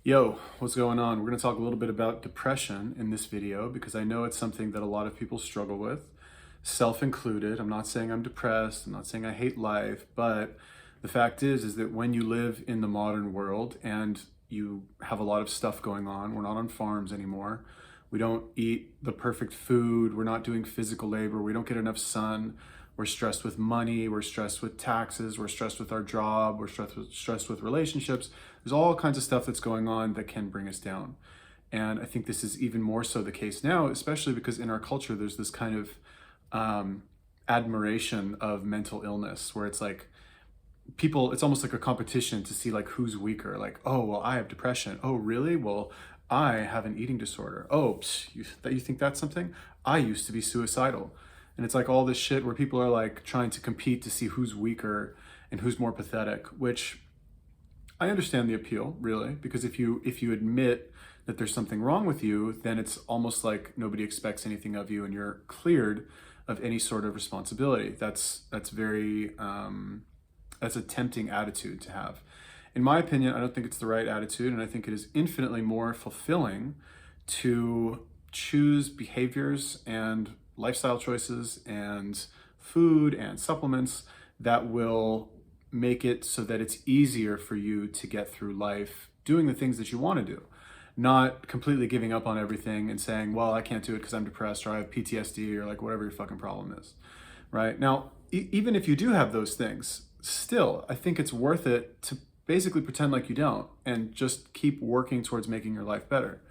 Yo, what's going on? We're going to talk a little bit about depression in this video because I know it's something that a lot of people struggle with, self included. I'm not saying I'm depressed, I'm not saying I hate life, but the fact is that when you live in the modern world and you have a lot of stuff going on, we're not on farms anymore. We don't eat the perfect food, we're not doing physical labor, we don't get enough sun. We're stressed with money, we're stressed with taxes, we're stressed with our job, we're stressed with relationships. There's all kinds of stuff that's going on that can bring us down. And I think this is even more so the case now, especially because in our culture, there's this kind of admiration of mental illness where it's like people, it's almost like a competition to see like who's weaker. Like, oh, well, I have depression. Oh, really? Well, I have an eating disorder. Oh, you think that's something? I used to be suicidal. And it's like all this shit where people are like trying to compete to see who's weaker and who's more pathetic, which I understand the appeal, really, because if you admit that there's something wrong with you, then it's almost like nobody expects anything of you and you're cleared of any sort of responsibility. That's very that's a tempting attitude to have. In my opinion, I don't think it's the right attitude, and I think it is infinitely more fulfilling to choose behaviors and lifestyle choices and food and supplements that will make it so that it's easier for you to get through life doing the things that you want to do, not completely giving up on everything and saying, well, I can't do it because I'm depressed or I have PTSD or like whatever your fucking problem is, right? Now, even if you do have those things, still, I think it's worth it to basically pretend like you don't and just keep working towards making your life better.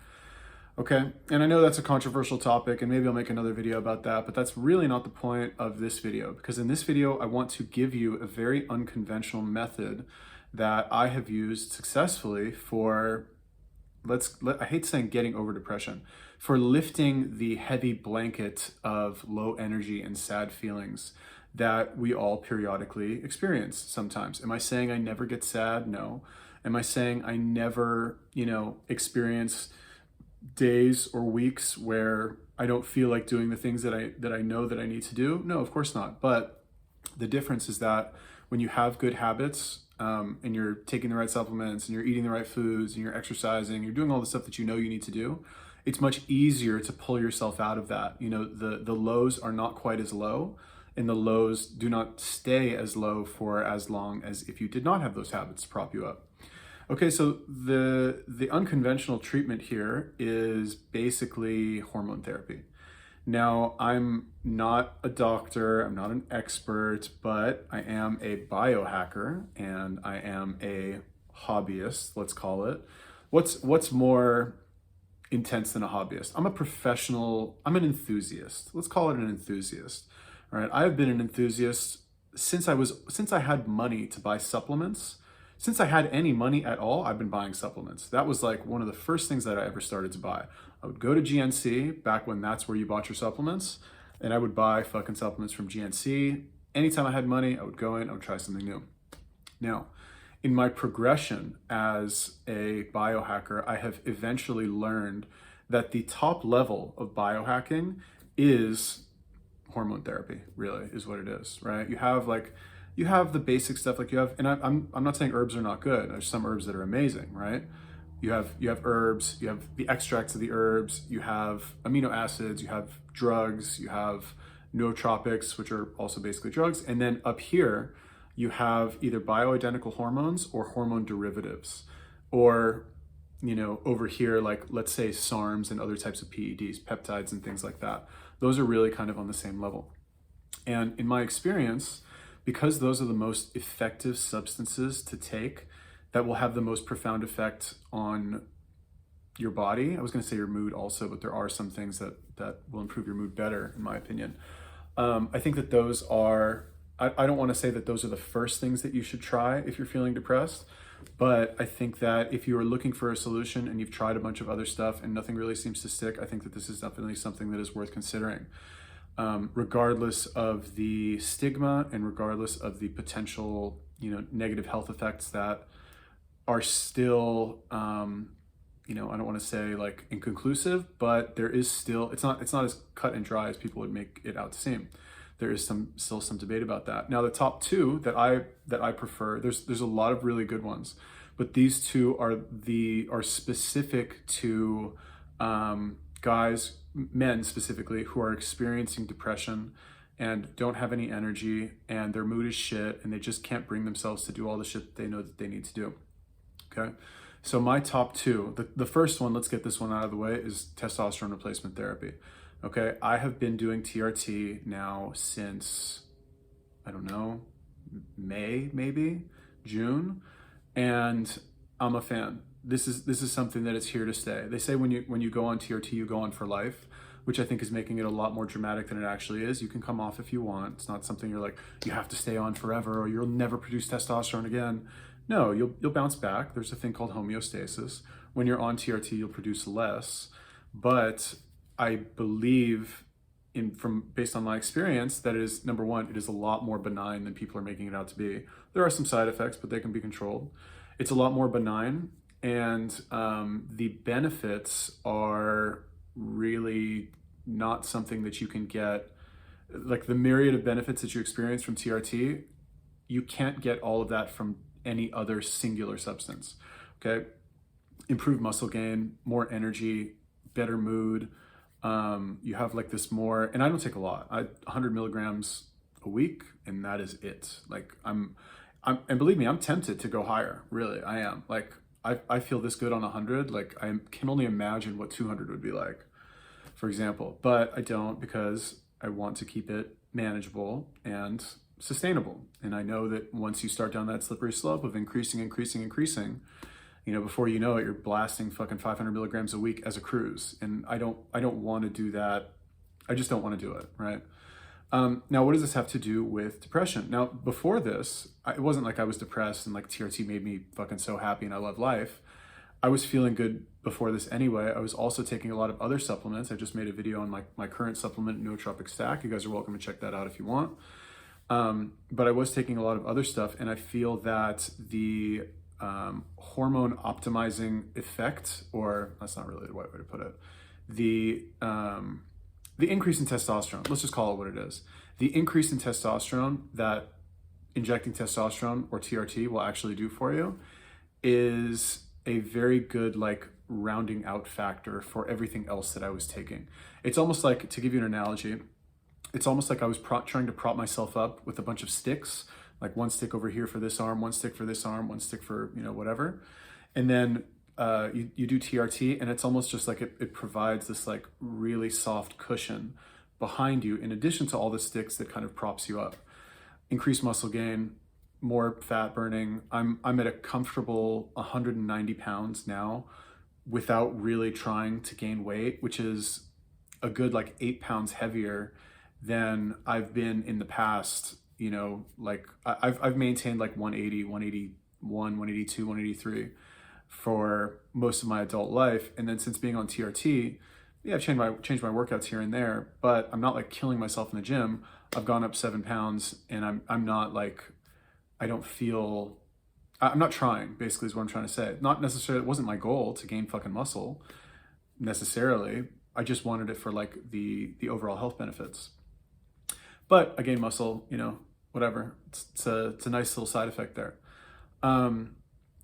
Okay, and I know that's a controversial topic and maybe I'll make another video about that, but that's really not the point of this video, because in this video, I want to give you a very unconventional method that I have used successfully for, I hate saying getting over depression, for lifting the heavy blanket of low energy and sad feelings that we all periodically experience sometimes. Am I saying I never get sad? No. Am I saying I never, experience days or weeks where I don't feel like doing the things that I know that I need to do? No, of course not. But the difference is that when you have good habits, and you're taking the right supplements and you're eating the right foods and you're exercising, you're doing all the stuff that you know you need to do, it's much easier to pull yourself out of that. The lows are not quite as low, and the lows do not stay as low for as long as if you did not have those habits to prop you up. Okay, so the unconventional treatment here is basically hormone therapy. Now, I'm not a doctor, I'm not an expert, but I am a biohacker and I am a hobbyist, let's call it. What's more intense than a hobbyist? I'm a professional, I'm an enthusiast. Let's call it an enthusiast. All right, I've been an enthusiast since I had money to buy supplements. Since I had any money at all, I've been buying supplements. That was like one of the first things that I ever started to buy. I would go to GNC, back when that's where you bought your supplements, and I would buy fucking supplements from GNC. Anytime I had money, I would go in, I would try something new. Now, in my progression as a biohacker, I have eventually learned that the top level of biohacking is hormone therapy, really, is what it is, right? You have the basic stuff, like you have, and I'm not saying herbs are not good. There's some herbs that are amazing, right? You have herbs, you have the extracts of the herbs, you have amino acids, you have drugs, you have nootropics, which are also basically drugs, and then up here you have either bioidentical hormones or hormone derivatives, or over here, like let's say SARMs and other types of PEDs, peptides and things like that. Those are really kind of on the same level. And in my experience, because those are the most effective substances to take that will have the most profound effect on your body. I was going to say your mood also, but there are some things that will improve your mood better, in my opinion. I think that those are, I don't want to say that those are the first things that you should try if you're feeling depressed, but I think that if you are looking for a solution and you've tried a bunch of other stuff and nothing really seems to stick, I think that this is definitely something that is worth considering. Regardless of the stigma and regardless of the potential, negative health effects that are still, I don't want to say like inconclusive, but there is still, it's not as cut and dry as people would make it out to seem. There is still some debate about that. Now, the top two that I prefer, there's a lot of really good ones, but these two are specific to guys, men specifically, who are experiencing depression and don't have any energy and their mood is shit and they just can't bring themselves to do all the shit that they know that they need to do. Okay, so my top two, the first one, let's get this one out of the way, is testosterone replacement therapy. Okay, I have been doing TRT now since, I don't know, May, maybe June, and I'm a fan. This is something that is here to stay. They say when you go on TRT, you go on for life, which I think is making it a lot more dramatic than it actually is. You can come off if you want. It's not something you're like, you have to stay on forever or you'll never produce testosterone again. No, you'll bounce back. There's a thing called homeostasis. When you're on TRT, you'll produce less. But I believe, based on my experience, that it is, number one, it is a lot more benign than people are making it out to be. There are some side effects, but they can be controlled. It's a lot more benign, and the benefits are really not something that you can get. Like the myriad of benefits that you experience from TRT, you can't get all of that from any other singular substance. Okay, improved muscle gain, more energy, better mood. You have like this more, and I don't take a lot. 100 milligrams a week, and that is it. Like and believe me, I'm tempted to go higher. Really, I am. Like I feel this good on 100. Like I can only imagine what 200 would be like, for example. But I don't, because I want to keep it manageable and sustainable. And I know that once you start down that slippery slope of increasing, you know, before you know it, you're blasting fucking 500 milligrams a week as a cruise. And I don't want to do that. I just don't want to do it, right? Now, what does this have to do with depression? Now, before this, it wasn't like I was depressed and like TRT made me fucking so happy and I love life. I was feeling good before this anyway. I was also taking a lot of other supplements. I just made a video on my current supplement, nootropic stack. You guys are welcome to check that out if you want. But I was taking a lot of other stuff, and I feel that the hormone optimizing effect, or that's not really the right way to put it, the increase in testosterone, let's just call it what it is. The increase in testosterone that injecting testosterone or TRT will actually do for you is a very good like rounding out factor for everything else that I was taking. It's almost like, to give you an analogy, it's almost like I was trying to prop myself up with a bunch of sticks, like one stick over here for this arm, one stick for this arm, one stick for, you know, whatever. And then you do TRT, and it's almost just like it provides this like really soft cushion behind you, in addition to all the sticks that kind of props you up. Increased muscle gain, more fat burning. I'm at a comfortable 190 pounds now without really trying to gain weight, which is a good like 8 pounds heavier than I've been in the past. You know, like I've maintained like 180, 181, 182, 183 for most of my adult life. And then since being on TRT, yeah, I've changed my workouts here and there, but I'm not like killing myself in the gym. I've gone up 7 pounds, and I'm not like, I'm not trying, basically is what I'm trying to say. Not necessarily, it wasn't my goal to gain fucking muscle necessarily. I just wanted it for like the overall health benefits. But I gained muscle, you know, whatever. It's a nice little side effect there.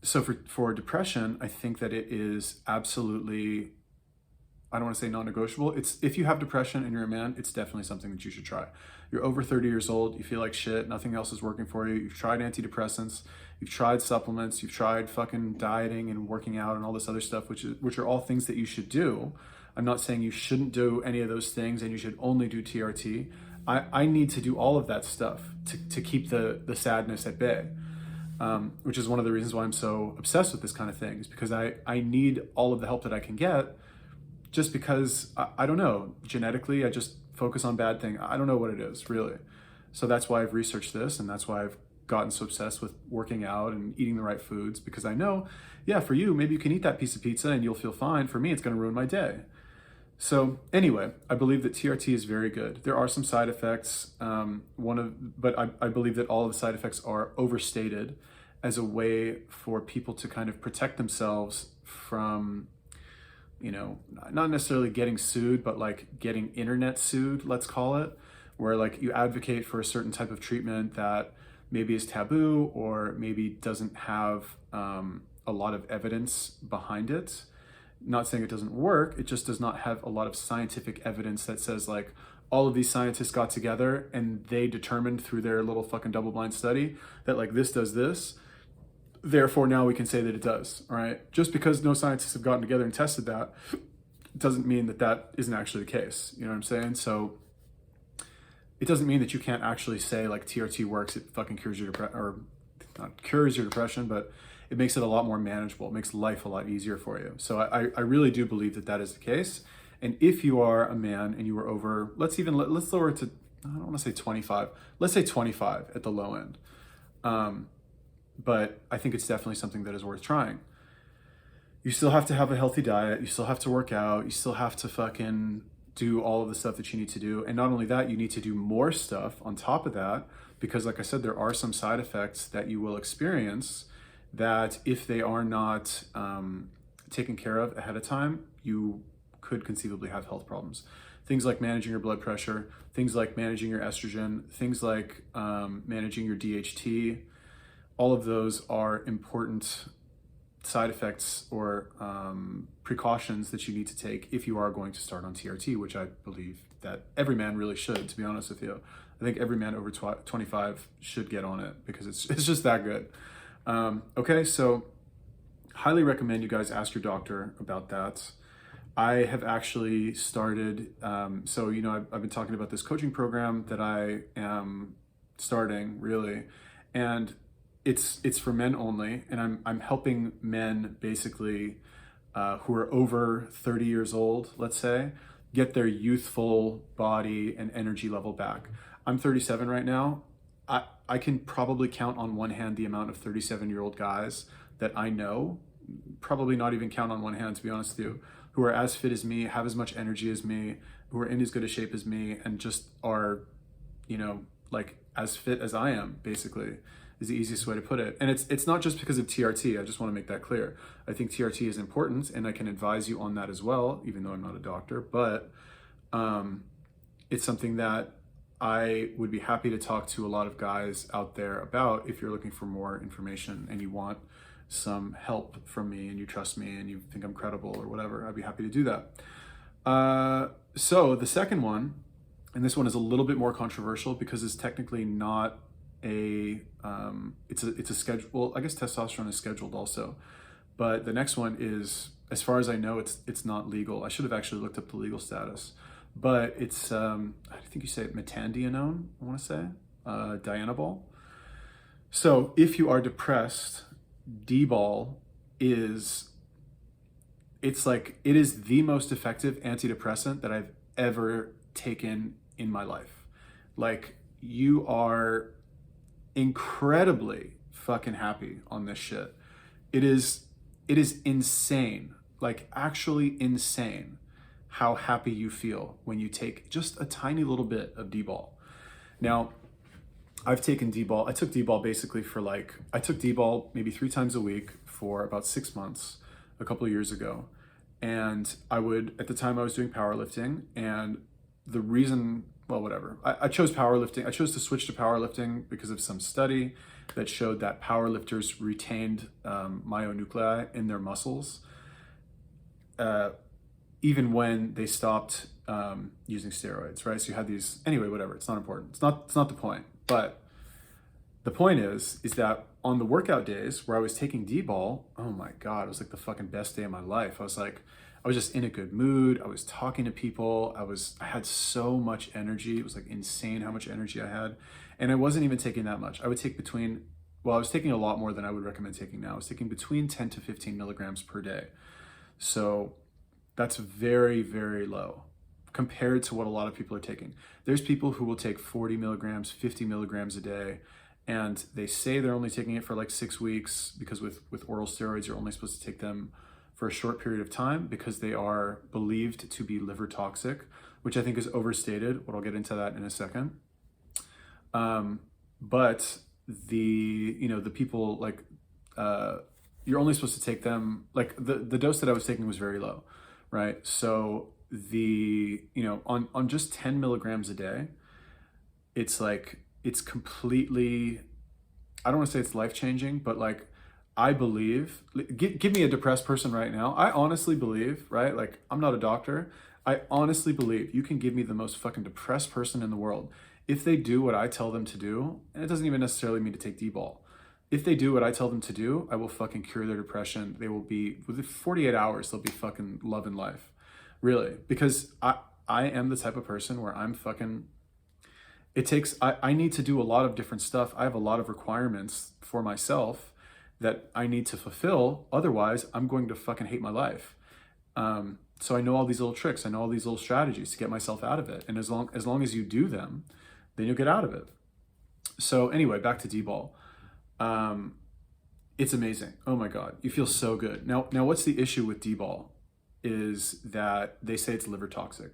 So for depression, I think that it is absolutely, I don't want to say non-negotiable. It's, if you have depression and you're a man, it's definitely something that you should try. You're over 30 years old, you feel like shit, nothing else is working for you. You've tried antidepressants, you've tried supplements, you've tried fucking dieting and working out and all this other stuff, which are all things that you should do. I'm not saying you shouldn't do any of those things and you should only do TRT. I need to do all of that stuff to keep the sadness at bay. Which is one of the reasons why I'm so obsessed with this kind of thing, is because I need all of the help that I can get, just because, I don't know, genetically, I just focus on bad things. I don't know what it is, really. So that's why I've researched this, and that's why I've gotten so obsessed with working out and eating the right foods, because I know, yeah, for you, maybe you can eat that piece of pizza and you'll feel fine. For me, it's going to ruin my day. So anyway, I believe that TRT is very good. There are some side effects, but I believe that all of the side effects are overstated as a way for people to kind of protect themselves from, you know, not necessarily getting sued, but like getting internet sued, let's call it, where like you advocate for a certain type of treatment that maybe is taboo or maybe doesn't have a lot of evidence behind it. Not saying it doesn't work, it just does not have a lot of scientific evidence that says like all of these scientists got together and they determined through their little fucking double-blind study that like this does this, therefore now we can say that it does. All right, just because no scientists have gotten together and tested that doesn't mean that that isn't actually the case. You know what I'm saying? So it doesn't mean that you can't actually say like TRT works, it fucking cures your depression, or not cures your depression, but it makes it a lot more manageable. It makes life a lot easier for you. So I really do believe that that is the case. And if you are a man and you are over, let's lower it to, I don't want to say 25, let's say 25 at the low end. But I think it's definitely something that is worth trying. You still have to have a healthy diet. You still have to work out. You still have to fucking do all of the stuff that you need to do. And not only that, you need to do more stuff on top of that, because like I said, there are some side effects that you will experience that if they are not taken care of ahead of time, you could conceivably have health problems. Things like managing your blood pressure, things like managing your estrogen, things like managing your DHT. All of those are important side effects or precautions that you need to take if you are going to start on TRT, which I believe that every man really should, to be honest with you. I think every man over 25 should get on it because it's just that good. Okay, so highly recommend you guys ask your doctor about that. I have actually started, so you know, I've been talking about this coaching program that I am starting, really, and it's for men only, and I'm helping men basically who are over 30 years old, let's say, get their youthful body and energy level back. I'm 37 right now. I can probably count on one hand the amount of 37-year-old guys that I know, probably not even count on one hand, to be honest with you, who are as fit as me, have as much energy as me, who are in as good a shape as me, and just are, you know, like as fit as I am, basically, is the easiest way to put it. And it's not just because of TRT, I just want to make that clear. I think TRT is important, and I can advise you on that as well, even though I'm not a doctor, but it's something that I would be happy to talk to a lot of guys out there about if you're looking for more information and you want some help from me and you trust me and you think I'm credible or whatever. I'd be happy to do that. So the second one, and this one is a little bit more controversial because it's technically not a, it's a schedule. Well, I guess testosterone is scheduled also, but the next one is, as far as I know, it's not legal. I should have actually looked up the legal status. But it's, I think you say it metandianone, I want to say, Dianabol. So if you are depressed, Dbal is, it is the most effective antidepressant that I've ever taken in my life. Like, you are incredibly fucking happy on this shit. It is insane, like actually insane, how happy you feel when you take just a tiny little bit of Dbal. Now, I've taken Dbal. I took Dbal basically for I took Dbal maybe 3 times a week for about 6 months a couple of years ago. And at the time I was doing powerlifting, and the reason, well, whatever. I chose powerlifting. I chose to switch to powerlifting because of some study that showed that powerlifters retained myonuclei in their muscles even when they stopped using steroids, right? So you had these, anyway, whatever, it's not important. It's not the point. But the point is that on the workout days where I was taking Dbal, oh my God, it was like the fucking best day of my life. I was just in a good mood. I was talking to people. I had so much energy. It was like insane how much energy I had. And I wasn't even taking that much. I would take I was taking a lot more than I would recommend taking now. I was taking between 10 to 15 milligrams per day. So that's very, very low compared to what a lot of people are taking. There's people who will take 40 milligrams, 50 milligrams a day, and they say they're only taking it for like 6 weeks because with oral steroids, you're only supposed to take them for a short period of time because they are believed to be liver toxic, which I think is overstated, but I'll get into that in a second. But the people you're only supposed to take them, like the dose that I was taking was very low, right? So on just 10 milligrams a day, it's completely, I don't want to say it's life-changing, but like I believe, give me a depressed person right now. I honestly believe, right? Like, I'm not a doctor. I honestly believe you can give me the most fucking depressed person in the world. If they do what I tell them to do, and it doesn't even necessarily mean to take Dbal. If they do what I tell them to do, I will fucking cure their depression. They will be, within 48 hours, they'll be fucking loving life. Really. Because I am the type of person where I'm fucking, I need to do a lot of different stuff. I have a lot of requirements for myself that I need to fulfill. Otherwise, I'm going to fucking hate my life. So I know all these little tricks. I know all these little strategies to get myself out of it. And as long as you do them, then you'll get out of it. So anyway, back to Dbal. It's amazing. Oh my God, you feel so good. Now what's the issue with Dbal is that they say it's liver toxic,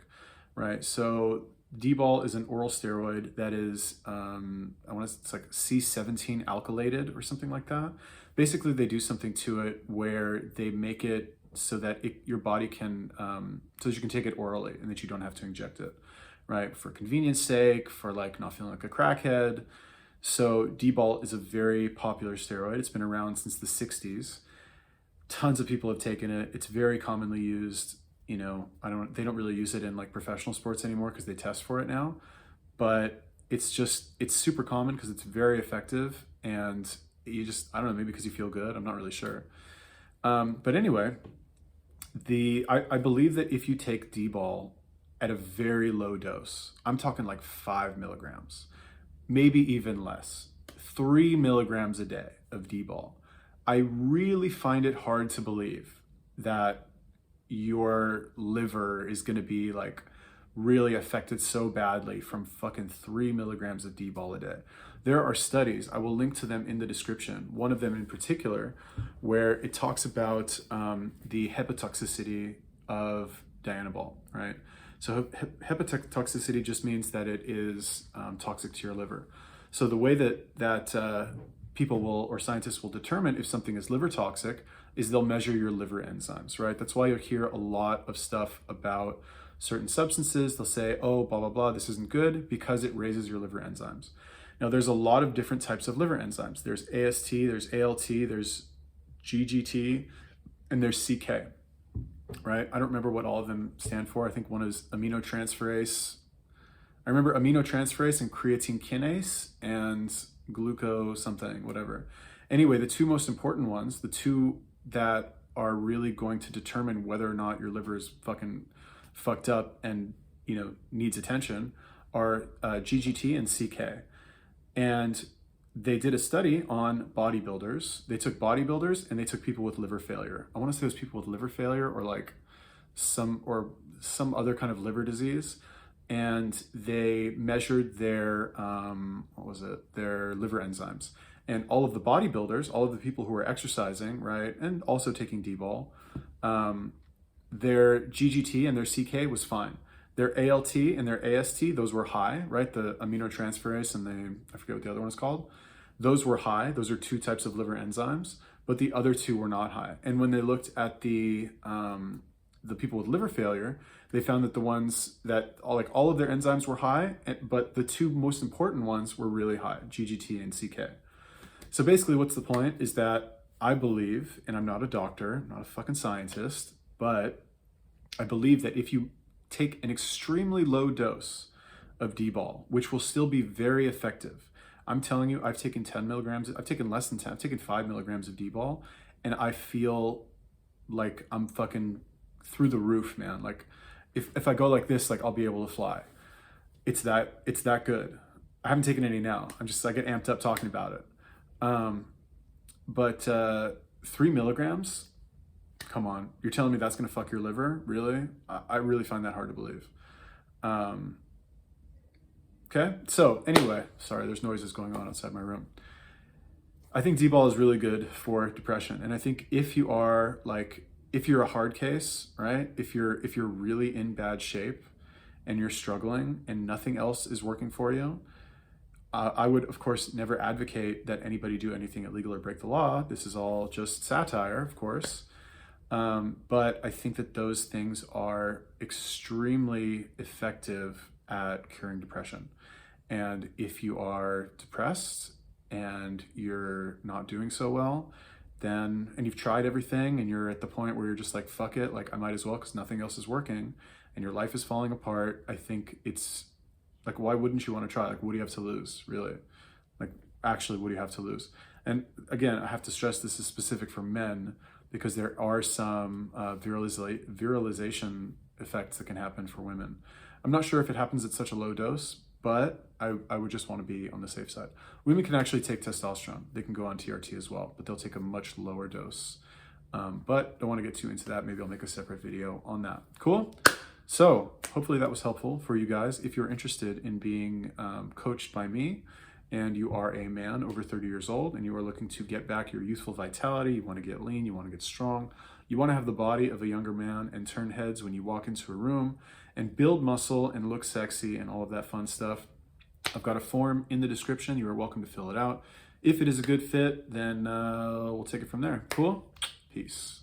right? So Dbal is an oral steroid that is, it's like C17 alkylated or something like that. Basically, they do something to it where they make it so that your body can, so that you can take it orally and that you don't have to inject it, right? For convenience sake, for like not feeling like a crackhead. So Dbal is a very popular steroid. It's been around since the 60s. Tons of people have taken it. It's very commonly used. You know, they don't really use it in like professional sports anymore because they test for it now. But it's super common because it's very effective, and you just, I don't know, maybe because you feel good. I'm not really sure. But anyway, I believe that if you take Dbal at a very low dose, I'm talking like 5 milligrams, maybe even less, 3 milligrams a day of Dbal, I really find it hard to believe that your liver is going to be like really affected so badly from fucking 3 milligrams of Dbal a day. There are studies, I will link to them in the description, one of them in particular, where it talks about the hepatoxicity of Dianabol, right? So hepatotoxicity just means that it is toxic to your liver. So the way that people will, or scientists will determine if something is liver toxic is they'll measure your liver enzymes, right? That's why you'll hear a lot of stuff about certain substances. They'll say, oh, blah, blah, blah, this isn't good because it raises your liver enzymes. Now, there's a lot of different types of liver enzymes. There's AST, there's ALT, there's GGT, and there's CK, right? I don't remember what all of them stand for. I think one is aminotransferase. I remember aminotransferase and creatine kinase and gluco something, whatever. Anyway, the two most important ones, the two that are really going to determine whether or not your liver is fucking fucked up and, you know, needs attention are GGT and CK. And they did a study on bodybuilders. They took bodybuilders and they took people with liver failure. I want to say it was people with liver failure or like some other kind of liver disease. And they measured their, their liver enzymes. And all of the bodybuilders, all of the people who were exercising, right, and also taking Dbal, their GGT and their CK was fine. Their ALT and their AST, those were high, right? The aminotransferase and I forget what the other one is called. Those were high. Those are two types of liver enzymes, but the other two were not high. And when they looked at the people with liver failure, they found that the ones that all of their enzymes were high, but the two most important ones were really high, GGT and CK. So basically what's the point is that I believe, and I'm not a doctor, I'm not a fucking scientist, but I believe that if you take an extremely low dose of Dbal, which will still be very effective. I'm telling you, I've taken 10 milligrams, I've taken less than 10, I've taken 5 milligrams of Dbal, and I feel like I'm fucking through the roof, man. Like if I go like this, like I'll be able to fly. It's that good. I haven't taken any now. I get amped up talking about it. But 3 milligrams, come on, you're telling me that's gonna fuck your liver? Really? I really find that hard to believe. Okay, so anyway, sorry, there's noises going on outside my room. I think Dbal is really good for depression. And I think if you're a hard case, right? If you're really in bad shape and you're struggling and nothing else is working for you, I would, of course, never advocate that anybody do anything illegal or break the law. This is all just satire, of course. But I think that those things are extremely effective at curing depression. And if you are depressed and you're not doing so well, then, and you've tried everything and you're at the point where you're just like, fuck it, like I might as well because nothing else is working and your life is falling apart, I think it's like, why wouldn't you want to try? Like, what do you have to lose, really? Like, actually, what do you have to lose? And again, I have to stress this is specific for men because there are some virilization effects that can happen for women. I'm not sure if it happens at such a low dose, but I would just want to be on the safe side. Women can actually take testosterone. They can go on TRT as well, but they'll take a much lower dose. But don't want to get too into that. Maybe I'll make a separate video on that. Cool? So hopefully that was helpful for you guys. If you're interested in being coached by me and you are a man over 30 years old and you are looking to get back your youthful vitality, you want to get lean, you want to get strong, you want to have the body of a younger man and turn heads when you walk into a room and build muscle and look sexy and all of that fun stuff, I've got a form in the description. You are welcome to fill it out. If it is a good fit, then we'll take it from there. Cool? Peace.